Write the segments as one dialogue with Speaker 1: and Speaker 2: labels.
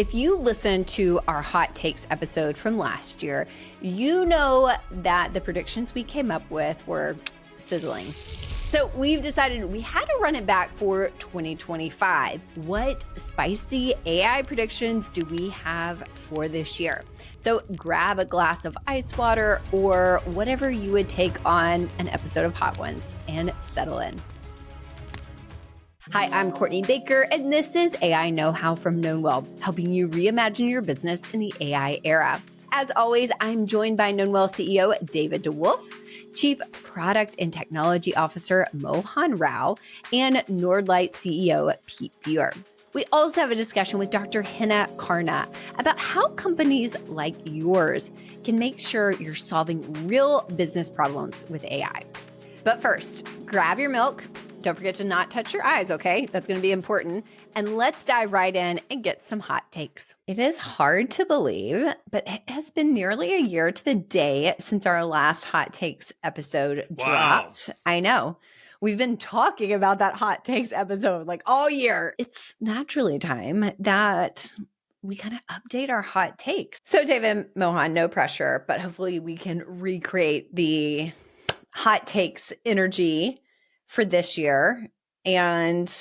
Speaker 1: If you listened to our hot takes episode from last year, you know that the predictions we came up with were sizzling. So we've decided we had to run it back for 2025. What spicy AI predictions do we have for this year? So grab a glass of ice water or whatever you would take on an episode of Hot Ones and settle in. Hi, I'm Courtney Baker, and this is AI Know-How from Knownwell, helping you reimagine your business in the AI era. As always, I'm joined by Knownwell CEO David DeWolf, Chief Product and Technology Officer Mohan and Nordlight CEO Pete Buer. We also have a discussion with Dr. Henna Karna about how companies like yours can make sure you're solving real business problems with AI. But first, grab your milk. Don't forget to not touch your eyes, okay? That's going to be important. And let's dive right in and get some hot takes. It is hard to believe, but it has been nearly a year to the day since our last hot takes episode dropped. I know. We've been talking about that hot takes episode like all year. It's naturally time that we kind of update our hot takes. So David, Mohan, no pressure, but hopefully we can recreate the hot takes energy for this year. And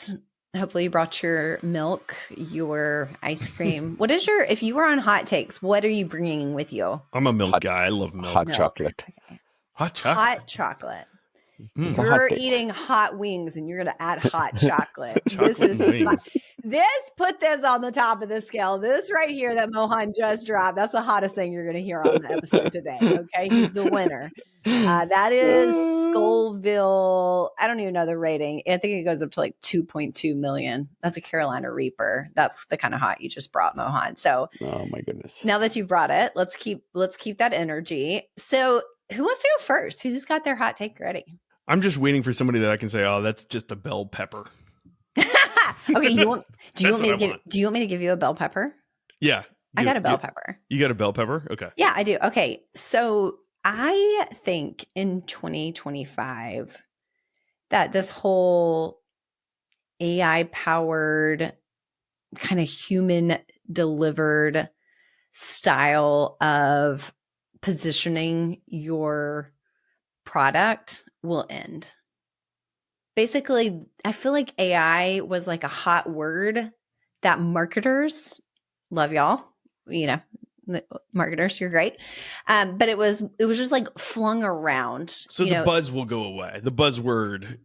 Speaker 1: hopefully you brought your milk, your ice cream. What is your, if you were on hot takes, what are you bringing with you?
Speaker 2: I'm a milk guy. I love milk.
Speaker 3: Hot chocolate.
Speaker 1: Okay.
Speaker 2: Hot chocolate.
Speaker 1: Hot chocolate.
Speaker 3: It's a hot
Speaker 1: You're
Speaker 3: take.
Speaker 1: eating hot wings and you're going to add hot chocolate.
Speaker 2: Chocolate wings.
Speaker 1: Put this on the top of the scale. This right here that Mohan just dropped, that's the hottest thing you're going to hear on the episode today. Okay. He's the winner. That is Scoville. I don't even know the rating. I think it goes up to like 2.2 million. That's a Carolina Reaper. That's the kind of hot you just brought, Mohan. So
Speaker 3: Oh my goodness.
Speaker 1: now that you've brought it, let's keep that energy. So who wants to go first? Who's got their hot take ready?
Speaker 2: I'm just waiting for somebody that I can say, oh, that's just a bell pepper.
Speaker 1: Okay, do you want me to give you a bell pepper?
Speaker 2: Yeah.
Speaker 1: I got a bell pepper.
Speaker 2: You got a bell pepper? Okay.
Speaker 1: Yeah, I do. Okay. So I think in 2025 that this whole AI powered kind of human delivered style of positioning your product will end. Basically, I feel like AI was like a hot word that marketers, love y'all, you know, marketers, you're great. But it was just like flung around.
Speaker 2: So the buzz will go away. The buzzword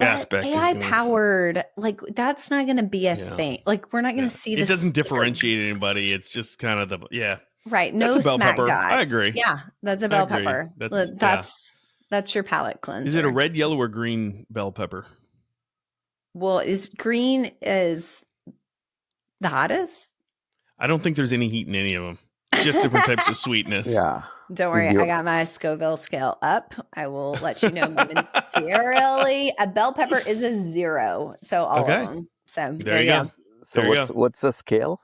Speaker 2: aspect
Speaker 1: AI powered, like that's not going to be a thing. Like we're not going to see this.
Speaker 2: It doesn't differentiate anybody. It's just kind of
Speaker 1: right. No
Speaker 2: that's a bell
Speaker 1: smack
Speaker 2: pepper.
Speaker 1: dots.
Speaker 2: I agree.
Speaker 1: Yeah, that's a bell pepper. That's your palate cleanser.
Speaker 2: Is it a red, yellow, or green bell pepper?
Speaker 1: Well, green is the hottest?
Speaker 2: I don't think there's any heat in any of them. Just different types of sweetness.
Speaker 3: Yeah.
Speaker 1: Don't worry, I got my Scoville scale up. I will let you know momentarily. A bell pepper is a 0, so all of them. So
Speaker 2: there you go.
Speaker 3: So what's the scale?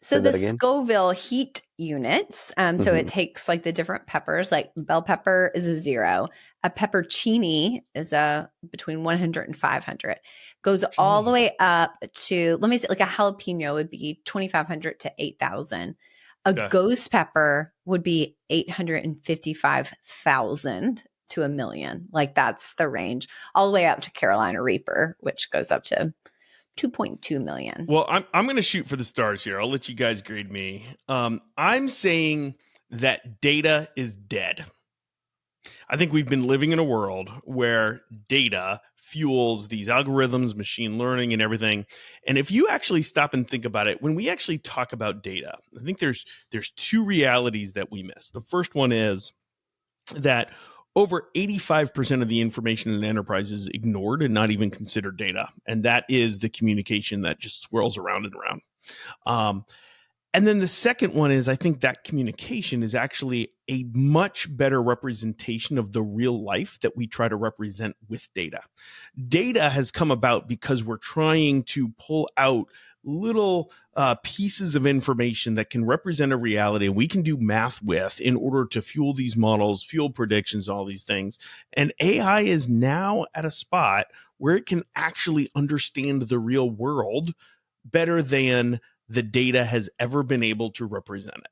Speaker 1: So the Scoville heat units, so it takes like the different peppers, like bell pepper is a 0. A peppercini is between 100 and 500. Goes all the way up to, let me see, like a jalapeno would be 2,500 to 8,000. A ghost pepper would be 855,000 to $1 million. Like that's the range, all the way up to Carolina Reaper, which goes up to 2.2 million.
Speaker 2: Well, I'm going to shoot for the stars here. I'll let you guys grade me. I'm saying that data is dead. I think we've been living in a world where data fuels these algorithms, machine learning, and everything. And if you actually stop and think about it, when we actually talk about data, I think there's two realities that we miss. The first one is that over 85% of the information in an enterprise is ignored and not even considered data. And that is the communication that just swirls around and around. And then the second one is I think that communication is actually a much better representation of the real life that we try to represent with data. Data has come about because we're trying to pull out little pieces of information that can represent a reality we can do math with in order to fuel these models, fuel predictions, all these things. And AI is now at a spot where it can actually understand the real world better than the data has ever been able to represent it.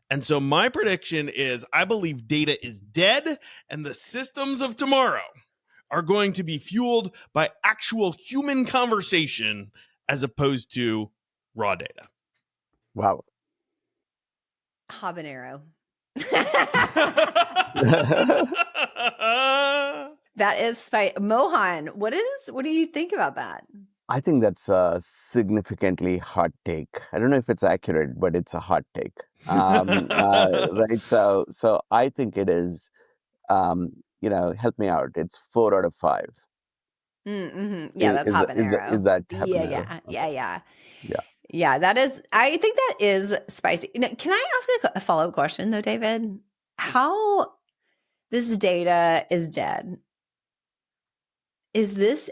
Speaker 2: And so my prediction is I believe data is dead, and the systems of tomorrow are going to be fueled by actual human conversation as opposed to raw data.
Speaker 3: Wow.
Speaker 1: Habanero.
Speaker 3: I
Speaker 1: That is spicy. Mohan, what do you think about that?
Speaker 3: think that's a significantly hot take. I don't know if it's accurate, but it's a hot take. Right. So I think it is, help me out. It's 4 out of 5.
Speaker 1: Mm-hmm. Yeah, that's habanero.
Speaker 3: Is that
Speaker 1: Yeah,
Speaker 3: habanero?
Speaker 1: yeah,
Speaker 3: Okay.
Speaker 1: yeah.
Speaker 3: Yeah.
Speaker 1: Yeah, that is, I think that is spicy. Now, can I ask a follow-up question though, David? How this data is dead? Is this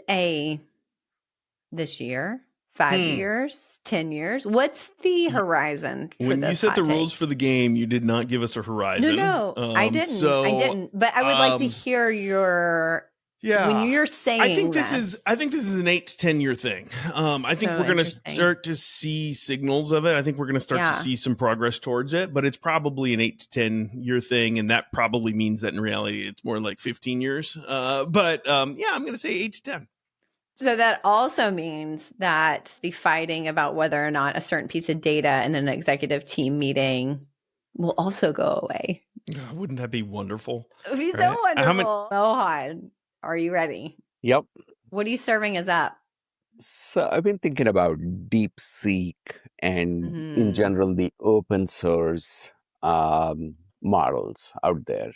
Speaker 1: this year, 5 years, 10 years? What's the horizon for
Speaker 2: When
Speaker 1: this
Speaker 2: you set the
Speaker 1: hot take?
Speaker 2: rules for the game, you did not give us a horizon.
Speaker 1: No, I didn't. But I would like to hear your when you're saying
Speaker 2: I think this is an 8 to 10 year thing. I think we're going to start to see signals of it. I think we're going to start to see some progress towards it, but it's probably an 8 to 10 year thing, and that probably means that in reality it's more like 15 years. But I'm going to say 8 to 10.
Speaker 1: So that also means that the fighting about whether or not a certain piece of data in an executive team meeting will also go away.
Speaker 2: Wouldn't that be wonderful?
Speaker 1: It would be so wonderful. Mohan, are you ready?
Speaker 3: Yep.
Speaker 1: What are you serving us up?
Speaker 3: So I've been thinking about DeepSeek and in general the open source models out there.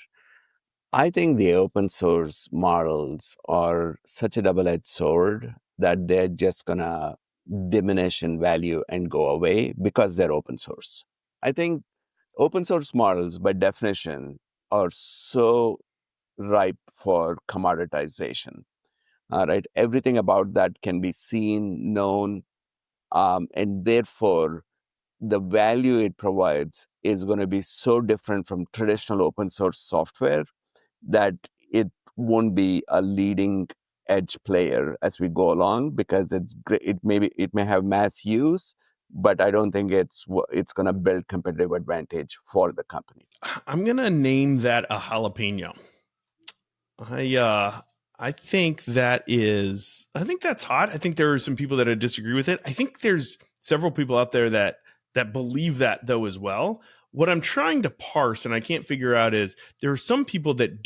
Speaker 3: I think the open source models are such a double-edged sword that they're just gonna diminish in value and go away because they're open source. I think open source models by definition are so ripe for commoditization. Right? Everything about that can be seen, known, and therefore the value it provides is going to be so different from traditional open source software that it won't be a leading edge player as we go along, because it's great. It may have mass use, but I don't think it's going to build competitive advantage for the company.
Speaker 2: I'm going to name that a jalapeno. I think that's hot. I think there are some people that disagree with it. I think there's several people out there that believe that though as well. What I'm trying to parse and I can't figure out is there are some people that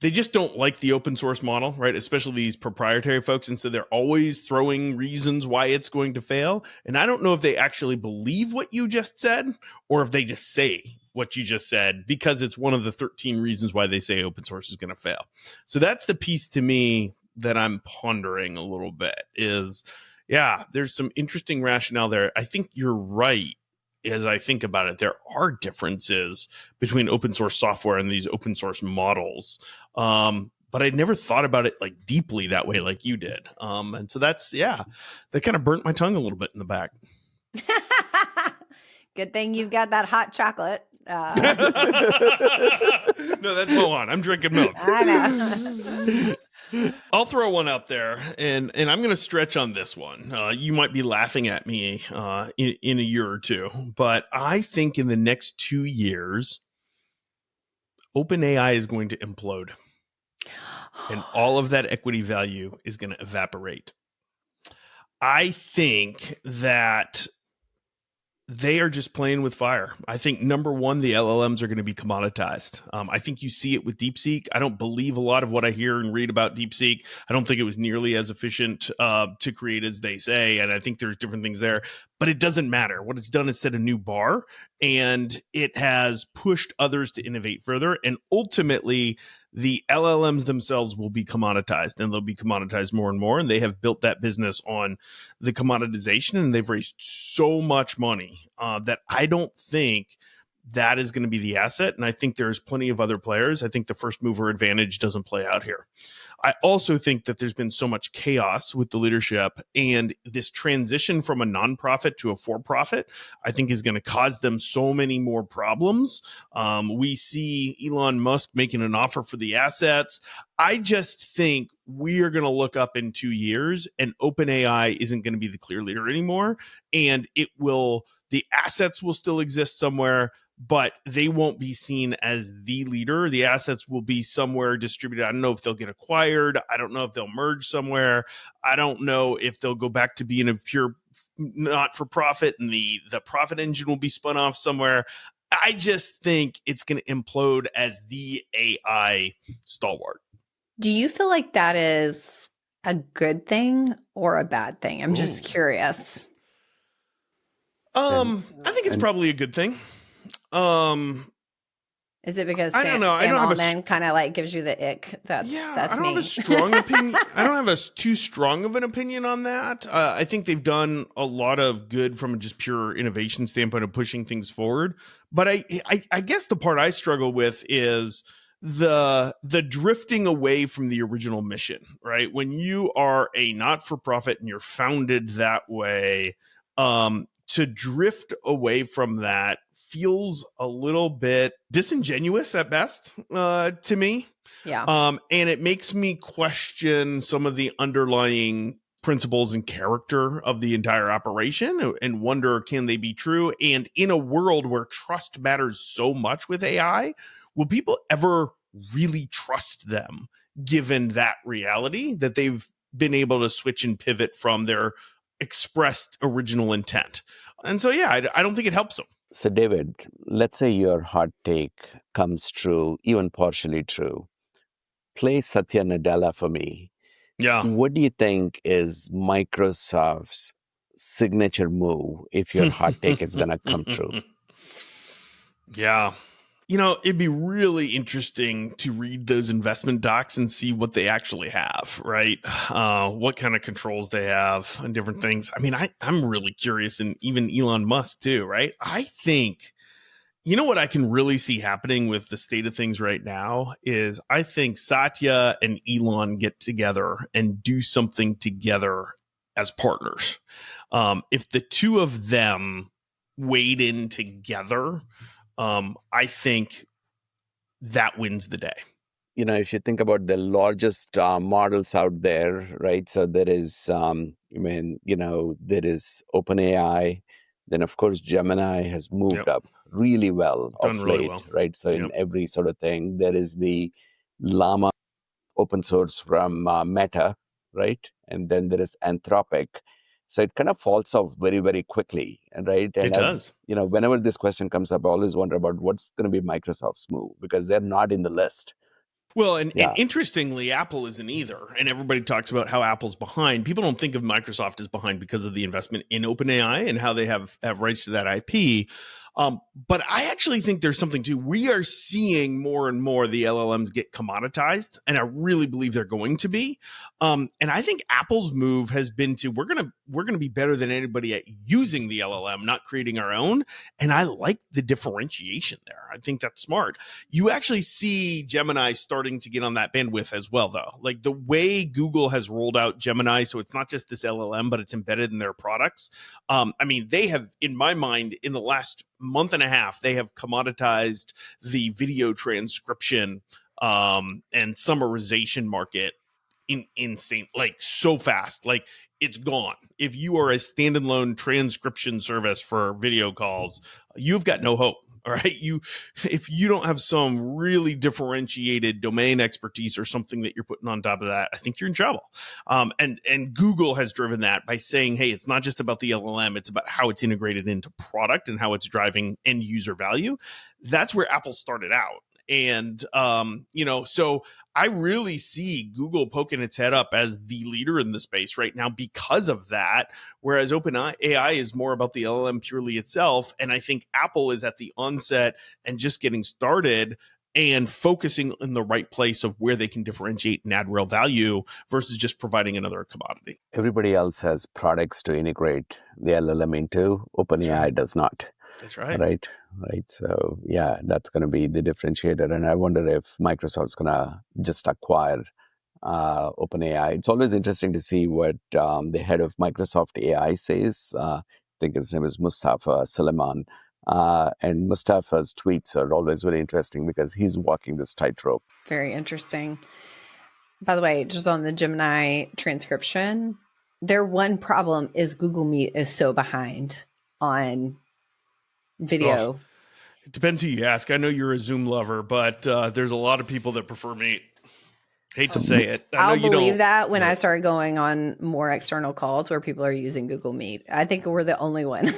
Speaker 2: they just don't like the open source model, right? Especially these proprietary folks. And so they're always throwing reasons why it's going to fail. And I don't know if they actually believe what you just said or if they just say what you just said because it's one of the 13 reasons why they say open source is going to fail. So that's the piece to me that I'm pondering a little bit is, there's some interesting rationale there. I think you're right. As I think about it, there are differences between open source software and these open source models. But I never thought about it like deeply that way, like you did. And so that kind of burnt my tongue a little bit in the back.
Speaker 1: Good thing you've got that hot chocolate.
Speaker 2: No, that's Mohan. I'm drinking milk.
Speaker 1: I know.
Speaker 2: I'll throw one out there, and I'm going to stretch on this one. You might be laughing at me in a year or two, but I think in the next 2 years, OpenAI is going to implode, and all of that equity value is going to evaporate. I think that they are just playing with fire. I think, number one, the LLMs are going to be commoditized. I think you see it with DeepSeek. I don't believe a lot of what I hear and read about DeepSeek. I don't think it was nearly as efficient to create as they say, and I think there's different things there. But it doesn't matter. What it's done is set a new bar, and it has pushed others to innovate further. And ultimately, the LLMs themselves will be commoditized, and they'll be commoditized more and more. And they have built that business on the commoditization, and they've raised so much money that I don't think that is going to be the asset. And I think there's plenty of other players. I think the first mover advantage doesn't play out here. I also think that there's been so much chaos with the leadership, and this transition from a nonprofit to a for-profit, I think, is going to cause them so many more problems. We see Elon Musk making an offer for the assets. I just think we are going to look up in 2 years and OpenAI isn't going to be the clear leader anymore. And the assets will still exist somewhere, but they won't be seen as the leader. The assets will be somewhere distributed. I don't know if they'll get acquired. I don't know if they'll merge somewhere. I don't know if they'll go back to being a pure not for profit and the profit engine will be spun off somewhere. I just think it's going to implode as the AI stalwart.
Speaker 1: Do you feel like that is a good thing or a bad thing? I'm just curious.
Speaker 2: I think it's probably a good thing.
Speaker 1: Is it because
Speaker 2: I don't know.
Speaker 1: Sam Altman kind of like gives you the ick? That's me.
Speaker 2: I don't have a strong opinion. I don't have a too strong of an opinion on that. I think they've done a lot of good from a just pure innovation standpoint of pushing things forward. But I guess the part I struggle with is the drifting away from the original mission, right? When you are a not-for-profit and you're founded that way, to drift away from that feels a little bit disingenuous at best to me.
Speaker 1: Yeah.
Speaker 2: And it makes me question some of the underlying principles and character of the entire operation and wonder, can they be true? And in a world where trust matters so much with AI, will people ever really trust them given that reality that they've been able to switch and pivot from their expressed original intent? And so, yeah, I don't think it helps them.
Speaker 3: So, David, let's say your hot take comes true, even partially true. Play Satya Nadella for me.
Speaker 2: Yeah.
Speaker 3: What do you think is Microsoft's signature move if your hot take is going to come true?
Speaker 2: Yeah. It'd be really interesting to read those investment docs and see what they actually have, right? What kind of controls they have and different things. I mean, I'm really curious, and even Elon Musk too, right? I think, what I can really see happening with the state of things right now is I think Satya and Elon get together and do something together as partners. If the two of them wade in together, I think that wins the day.
Speaker 3: If you think about the largest models out there, right? So there is, there is OpenAI. Then, of course, Gemini has moved up really well of late, right? So in every sort of thing, there is the Llama open source from Meta, right? And then there is Anthropic. So it kind of falls off very, very quickly, right? And
Speaker 2: it does.
Speaker 3: Whenever this question comes up, I always wonder about what's going to be Microsoft's move because they're not in the list.
Speaker 2: Well, and interestingly, Apple isn't either. And everybody talks about how Apple's behind. People don't think of Microsoft as behind because of the investment in OpenAI and how they have rights to that IP. But I actually think there's something too. We are seeing more and more the LLMs get commoditized, and I really believe they're going to be. And I think Apple's move has been to we're gonna be better than anybody at using the LLM, not creating our own. And I like the differentiation there. I think that's smart. You actually see Gemini starting to get on that bandwidth as well, though. Like the way Google has rolled out Gemini, so it's not just this LLM, but it's embedded in their products. I mean, they have, in my mind, in the last month and a half, they have commoditized the video transcription and summarization market insane, like so fast. Like it's gone. If you are a standalone transcription service for video calls, you've got no hope. All right. If you don't have some really differentiated domain expertise or something that you're putting on top of that, I think you're in trouble. And Google has driven that by saying, hey, it's not just about the LLM, it's about how it's integrated into product and how it's driving end user value. That's where Apple started out. And, so I really see Google poking its head up as the leader in the space right now because of that. Whereas OpenAI is more about the LLM purely itself. And I think Apple is at the onset and just getting started and focusing in the right place of where they can differentiate and add real value versus just providing another commodity.
Speaker 3: Everybody else has products to integrate the LLM into. OpenAI does not.
Speaker 2: That's right.
Speaker 3: Right. So, yeah, that's going to be the differentiator. And I wonder if Microsoft's going to just acquire OpenAI. It's always interesting to see what the head of Microsoft AI says. I think his name is Mustafa Suleiman. And Mustafa's tweets are always very interesting because he's walking this tightrope.
Speaker 1: Very interesting. By the way, just on the Gemini transcription, their one problem is Google Meet is so behind on video.
Speaker 2: Oh, it depends who you ask. I know you're a Zoom lover, but there's a lot of people that prefer Meet. Hate to say it.
Speaker 1: I'll believe that when I start going on more external calls where people are using Google Meet. I think we're the only one.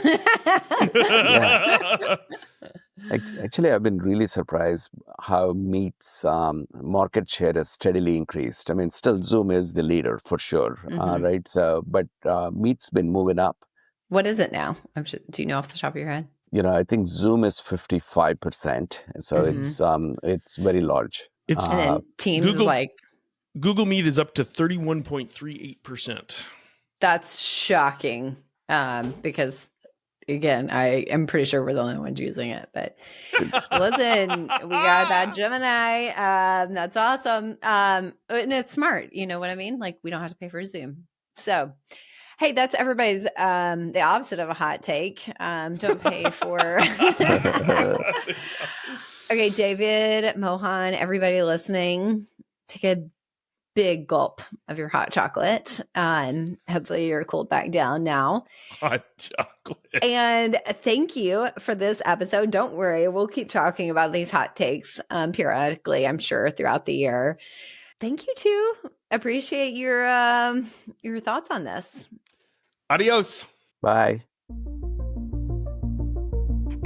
Speaker 3: Actually, I've been really surprised how Meet's market share has steadily increased. I mean, still Zoom is the leader for sure, right? So, but Meet's been moving up.
Speaker 1: What is it now? Do you know off the top of your head?
Speaker 3: I think Zoom is 55%. So it's very large.
Speaker 1: And then Teams is like...
Speaker 2: Google Meet is up to 31.38%.
Speaker 1: That's shocking because, again, I am pretty sure we're the only ones using it. But listen, we got that Gemini. That's awesome. And it's smart. You know what I mean? Like, we don't have to pay for Zoom. So, hey, that's everybody's the opposite of a hot take. Don't pay for... Okay, David, Mohan, everybody listening, take a big gulp of your hot chocolate. Hopefully you're cooled back down now.
Speaker 2: Hot chocolate.
Speaker 1: And thank you for this episode. Don't worry, we'll keep talking about these hot takes periodically, I'm sure, throughout the year. Thank you too. Appreciate your thoughts on this.
Speaker 2: Adios.
Speaker 3: Bye.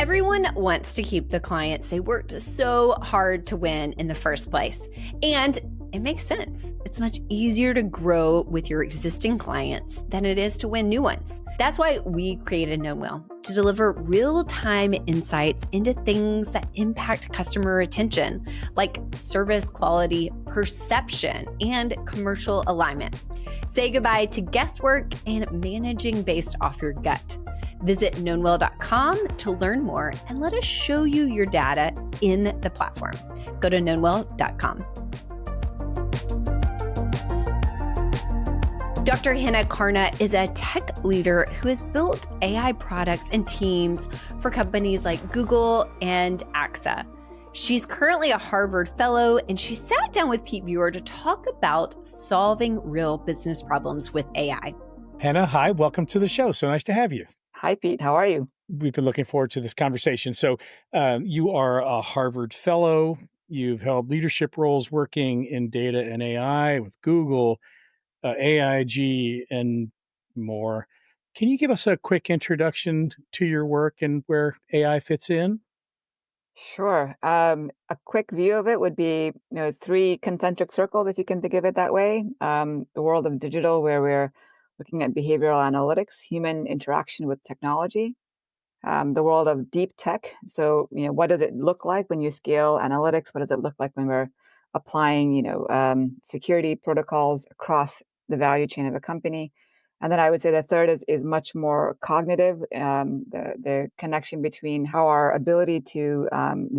Speaker 1: Everyone wants to keep the clients they worked so hard to win in the first place. And it makes sense. It's much easier to grow with your existing clients than it is to win new ones. That's why we created Knownwell, to deliver real-time insights into things that impact customer retention, like service quality, perception, and commercial alignment. Say goodbye to guesswork and managing based off your gut. Visit knownwell.com to learn more and let us show you your data in the platform. Go to knownwell.com. Dr. Henna Karna is a tech leader who has built AI products and teams for companies like Google and AXA. She's currently a Harvard fellow, and she sat down with Pete Buer to talk about solving real business problems with AI.
Speaker 4: Henna, hi, welcome to the show. So nice to have you.
Speaker 5: Hi, Pete. How are you?
Speaker 4: We've been looking forward to this conversation. So you are a Harvard fellow. You've held leadership roles working in data and AI with Google, AIG, and more. Can you give us a quick introduction to your work and where AI fits in?
Speaker 5: Sure. A quick view of it would be, three concentric circles, if you can think of it that way. The world of digital, where we're looking at behavioral analytics, human interaction with technology. The world of deep tech. So, what does it look like when you scale analytics? What does it look like when we're applying, security protocols across the value chain of a company? And then I would say the third is much more cognitive, the connection between how our ability to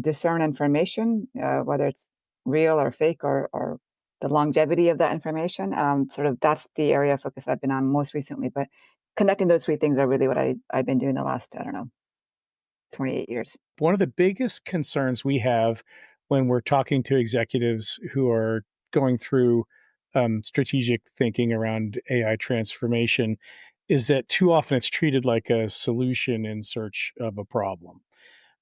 Speaker 5: discern information, whether it's real or fake, or the longevity of that information. That's the area of focus I've been on most recently. But connecting those three things are really what I've been doing the last, 28 years.
Speaker 4: One of the biggest concerns we have when we're talking to executives who are going through strategic thinking around AI transformation is that too often it's treated like a solution in search of a problem.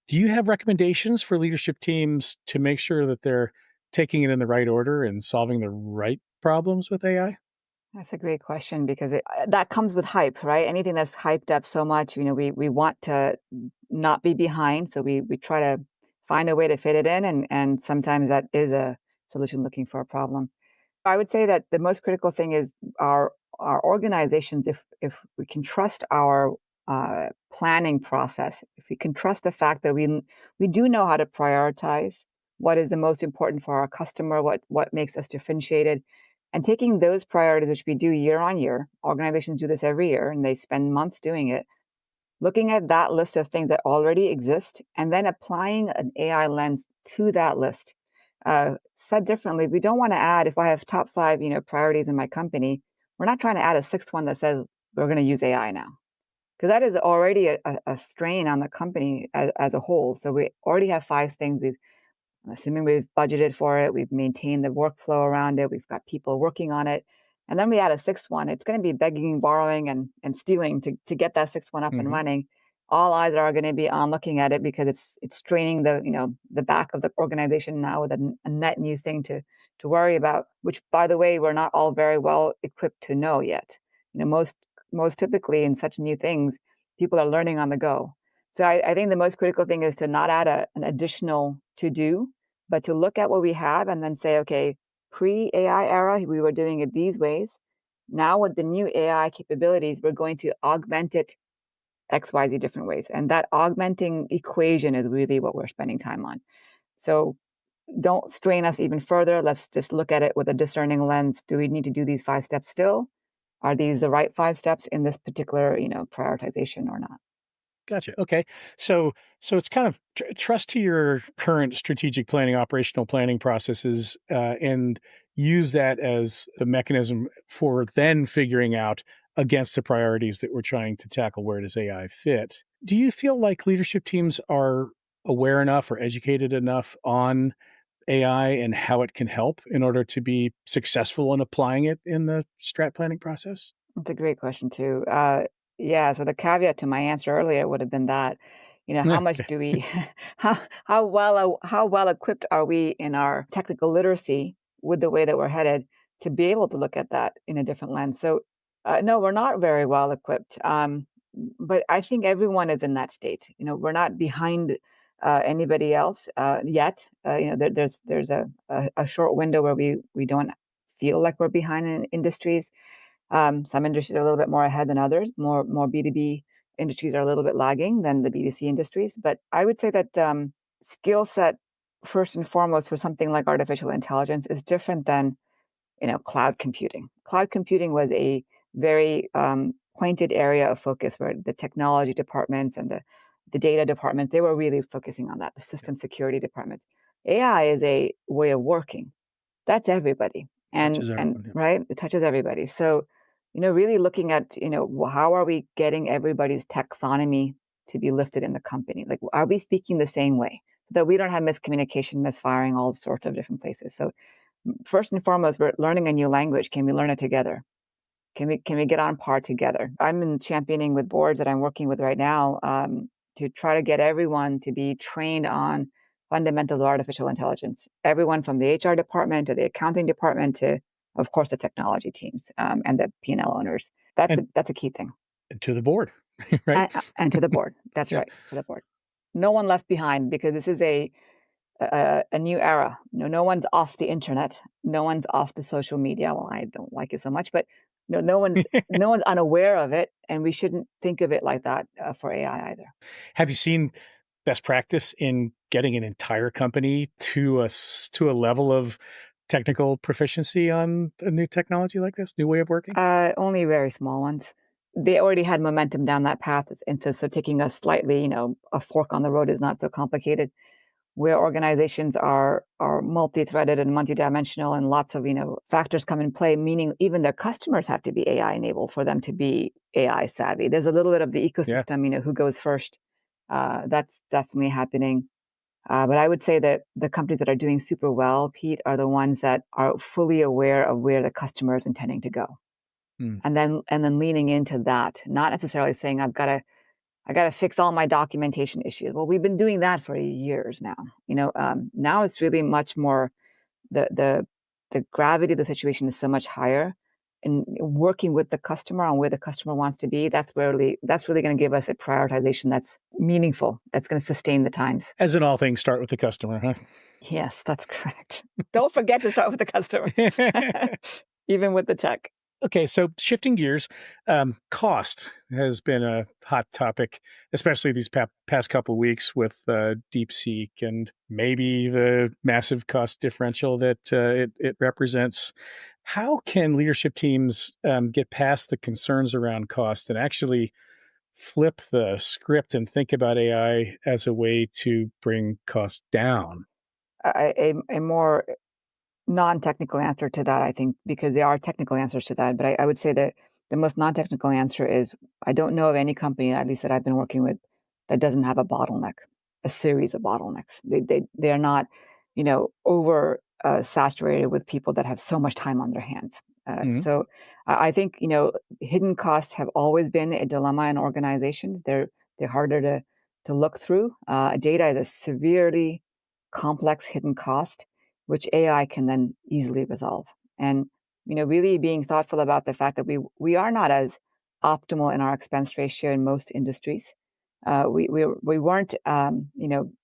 Speaker 4: Do you have recommendations for leadership teams to make sure that they're taking it in the right order and solving the right problems with AI?
Speaker 5: That's a great question, because that comes with hype, right? Anything that's hyped up so much, we want to not be behind. So we try to find a way to fit it in. And sometimes that is a solution looking for a problem. I would say that the most critical thing is our organizations, if we can trust our planning process, if we can trust the fact that we do know how to prioritize what is the most important for our customer, what makes us differentiated, and taking those priorities, which we do year on year. Organizations do this every year, and they spend months doing it. Looking at that list of things that already exist, and then applying an AI lens to that list. Said differently, we don't want to add, if I have top 5, priorities in my company, we're not trying to add a 6th one that says we're going to use AI now. Because that is already a strain on the company as a whole. So we already have 5 things. Assuming we've budgeted for it, we've maintained the workflow around it, we've got people working on it. And then we add a 6th one. It's going to be begging, borrowing, and stealing to get that 6th one up and running. All eyes are going to be on looking at it because it's straining the back of the organization now with a net new thing to worry about, which, by the way, we're not all very well equipped to know yet. Most typically in such new things, people are learning on the go. So I think the most critical thing is to not add an additional to-do, but to look at what we have and then say, okay, pre-AI era, we were doing it these ways. Now with the new AI capabilities, we're going to augment it XYZ different ways. And that augmenting equation is really what we're spending time on. So don't strain us even further. Let's just look at it with a discerning lens. Do we need to do these 5 steps still? Are these the right 5 steps in this particular, prioritization or not?
Speaker 4: Gotcha. Okay. So it's kind of trust to your current strategic planning, operational planning processes, and use that as the mechanism for then figuring out against the priorities that we're trying to tackle. Where does AI fit? Do you feel like leadership teams are aware enough or educated enough on AI and how it can help in order to be successful in applying it in the strat planning process?
Speaker 5: That's a great question too. Yeah, so the caveat to my answer earlier would have been that, how much do we, how well equipped are we in our technical literacy with the way that we're headed to be able to look at that in a different lens? So, no, we're not very well equipped. But I think everyone is in that state. We're not behind anybody else yet. There's a short window where we don't feel like we're behind in industries. Some industries are a little bit more ahead than others. More B2B industries are a little bit lagging than the B2C industries. But I would say that skill set, first and foremost, for something like artificial intelligence is different than cloud computing. Cloud computing was a very pointed area of focus where the technology departments and the data departments, they were really focusing on that, the system security departments. AI is a way of working. That's everybody.
Speaker 4: Touches everyone, yeah.
Speaker 5: Right, it touches everybody. So, really looking at, how are we getting everybody's taxonomy to be lifted in the company? Like, are we speaking the same way so that we don't have miscommunication, misfiring, all sorts of different places? So, first and foremost, we're learning a new language. Can we learn it together? Can we get on par together? I'm in championing with boards that I'm working with right now to try to get everyone to be trained on fundamentals of artificial intelligence. Everyone from the HR department to the accounting department to, of course, the technology teams and the P&L owners. That's a key thing.
Speaker 4: And to the board, right?
Speaker 5: And to the board. That's right, to the board. No one left behind because this is a new era. No one's off the internet. No one's off the social media. Well, I don't like it so much, but no one's unaware of it, and we shouldn't think of it like that for AI either.
Speaker 4: Have you seen best practice in getting an entire company to a level of technical proficiency on a new technology like this, new way of working?
Speaker 5: Only very small ones. They already had momentum down that path, and so taking a slightly, a fork on the road is not so complicated. Where organizations are multi-threaded and multidimensional and lots of, factors come in play, meaning even their customers have to be AI enabled for them to be AI savvy. There's a little bit of the ecosystem, who goes first. That's definitely happening. But I would say that the companies that are doing super well, Pete, are the ones that are fully aware of where the customer is intending to go. And then leaning into that, not necessarily saying I got to fix all my documentation issues. Well, we've been doing that for years now. Now it's really much more the gravity of the situation is so much higher, and working with the customer on where the customer wants to be. That's really going to give us a prioritization that's meaningful. That's going to sustain the times.
Speaker 4: As in all things, start with the customer, huh?
Speaker 5: Yes, that's correct. Don't forget to start with the customer, even with the tech.
Speaker 4: Okay, so shifting gears, cost has been a hot topic, especially these past couple of weeks with DeepSeek and maybe the massive cost differential that it represents. How can leadership teams get past the concerns around cost and actually flip the script and think about AI as a way to bring costs down?
Speaker 5: a more non-technical answer to that, I think, because there are technical answers to that. But I would say that the most non-technical answer is I don't know of any company, at least that I've been working with, that doesn't have a bottleneck, a series of bottlenecks. They are not, over saturated with people that have so much time on their hands.
Speaker 4: Mhm.
Speaker 5: So I think hidden costs have always been a dilemma in organizations. They're harder to look through. Data is a severely complex hidden cost which AI can then easily resolve. And really being thoughtful about the fact that we are not as optimal in our expense ratio in most industries. We weren't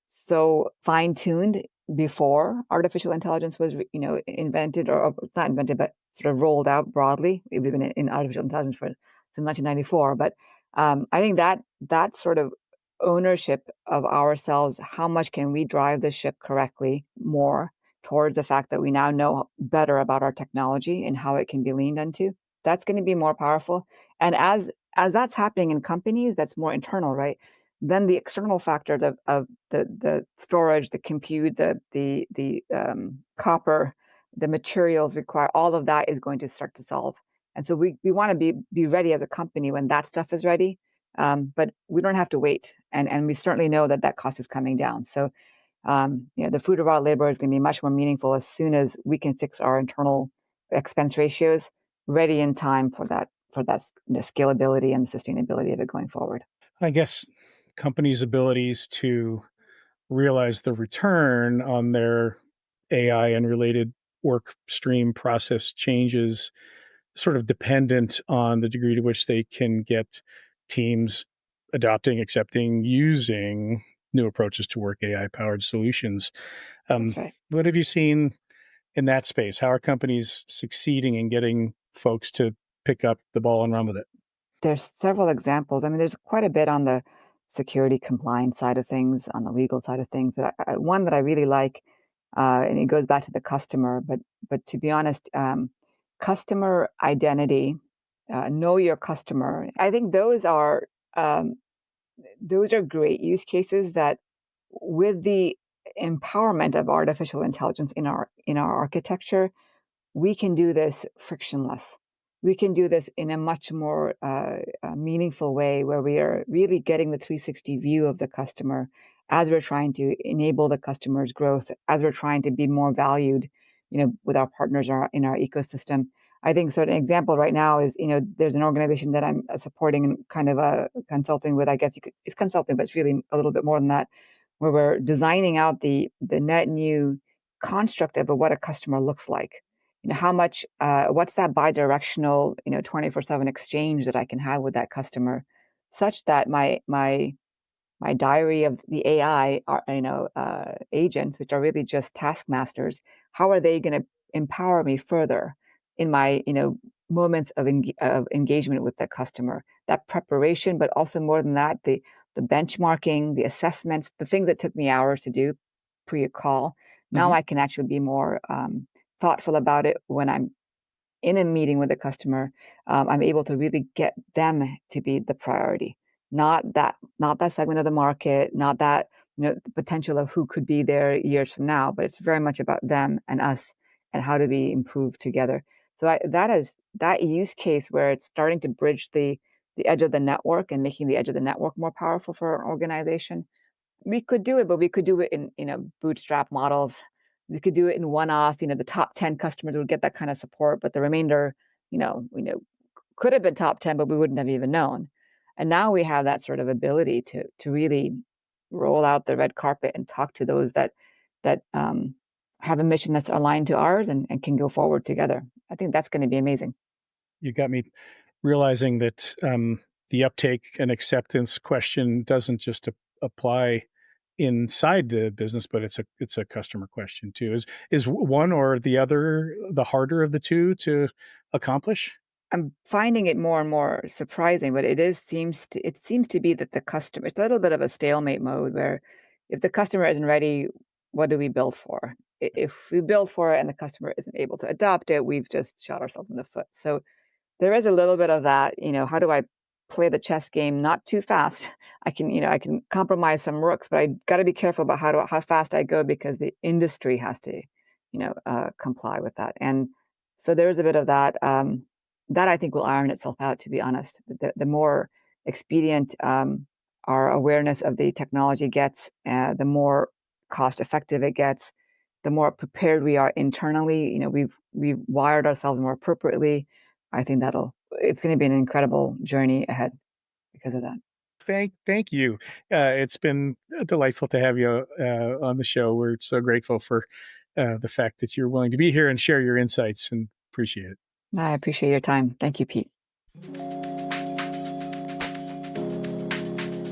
Speaker 5: so fine tuned before artificial intelligence was invented or not invented but sort of rolled out broadly. We've been in artificial intelligence since 1994, but I think that sort of ownership of ourselves, how much can we drive the ship correctly more towards the fact that we now know better about our technology and how it can be leaned into, that's going to be more powerful. And as that's happening in companies, that's more internal, right? Then the external factor of the storage, the compute, the copper, the materials required, all of that is going to start to solve. And so we want to be ready as a company when that stuff is ready. But we don't have to wait, and we certainly know that cost is coming down. So the fruit of our labor is going to be much more meaningful as soon as we can fix our internal expense ratios ready in time for that scalability and sustainability of it going forward.
Speaker 4: I guess companies' abilities to realize the return on their AI and related work stream process changes sort of dependent on the degree to which they can get teams adopting, accepting, using new approaches to work, AI-powered solutions.
Speaker 5: That's right.
Speaker 4: What have you seen in that space? How are companies succeeding in getting folks to pick up the ball and run with it?
Speaker 5: There's several examples. I mean, there's quite a bit on the security compliance side of things, on the legal side of things. But one that I really like, and it goes back to the customer. But to be honest, customer identity, know your customer. I think um, those are great use cases that, with the empowerment of artificial intelligence in our architecture, we can do this frictionless. We can do this in a much more meaningful way where we are really getting the 360 view of the customer as we're trying to enable the customer's growth, as we're trying to be more valued, with our partners in our ecosystem. I think so. An example right now is, there's an organization that I'm supporting and kind of consulting with. I guess it's consulting, but it's really a little bit more than that, where we're designing out the net new construct of what a customer looks like. How much, what's that bi-directional, 24/7 exchange that I can have with that customer, such that my diary of the AI are, agents, which are really just taskmasters, how are they going to empower me further in my, moments of engagement with the customer, that preparation, but also more than that, the benchmarking, the assessments, the things that took me hours to do pre a call. Now
Speaker 4: Mhm.
Speaker 5: I can actually be more thoughtful about it when I'm in a meeting with a customer. I'm able to really get them to be the priority, not that segment of the market, not that the potential of who could be there years from now, but it's very much about them and us and how do we improve together. So that use case where it's starting to bridge the edge of the network and making the edge of the network more powerful for an organization. We could do it, but we could do it in, bootstrap models. We could do it in one-off. The top 10 customers would get that kind of support, but the remainder, could have been top 10, but we wouldn't have even known. And now we have that sort of ability to really roll out the red carpet and talk to those that have a mission that's aligned to ours and can go forward together. I think that's going to be amazing.
Speaker 4: You got me realizing that the uptake and acceptance question doesn't just apply inside the business, but it's a customer question too. Is one or the other the harder of the two to accomplish?
Speaker 5: I'm finding it more and more surprising, but it seems to be that the customer, it's a little bit of a stalemate mode where if the customer isn't ready, what do we build for? If we build for it and the customer isn't able to adopt it, we've just shot ourselves in the foot. So there is a little bit of that, how do I play the chess game not too fast. I can compromise some rooks, but I got to be careful about how fast I go because the industry has to, comply with that. And so there's a bit of that. That I think will iron itself out. To be honest, the more expedient our awareness of the technology gets, the more cost effective it gets, the more prepared we are internally. We've wired ourselves more appropriately. I think it's going to be an incredible journey ahead because of that.
Speaker 4: Thank you. It's been delightful to have you on the show. We're so grateful for the fact that you're willing to be here and share your insights, and appreciate it.
Speaker 5: I appreciate your time. Thank you, Pete.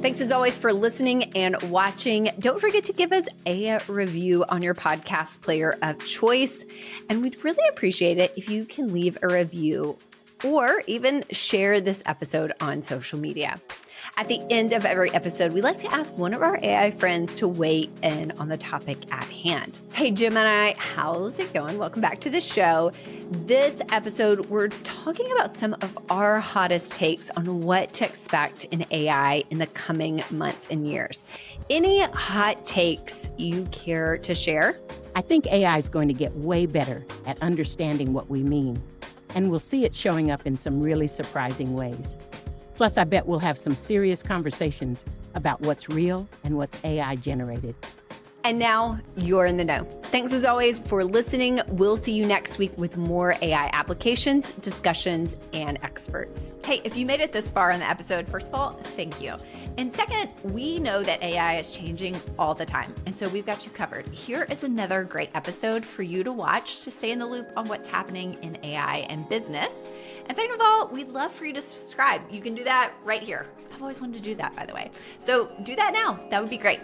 Speaker 1: Thanks as always for listening and watching. Don't forget to give us a review on your podcast player of choice. And we'd really appreciate it if you can leave a review or even share this episode on social media. At the end of every episode, we like to ask one of our AI friends to weigh in on the topic at hand. Hey, Jim and I, how's it going? Welcome back to the show. This episode, we're talking about some of our hottest takes on what to expect in AI in the coming months and years. Any hot takes you care to share?
Speaker 6: I think AI is going to get way better at understanding what we mean, and we'll see it showing up in some really surprising ways. Plus, I bet we'll have some serious conversations about what's real and what's AI generated.
Speaker 1: And now you're in the know. Thanks as always for listening. We'll see you next week with more AI applications, discussions, and experts. Hey, if you made it this far in the episode, first of all, thank you. And second, we know that AI is changing all the time. And so we've got you covered. Here is another great episode for you to watch to stay in the loop on what's happening in AI and business. And second of all, we'd love for you to subscribe. You can do that right here. I've always wanted to do that, by the way. So do that now. That would be great.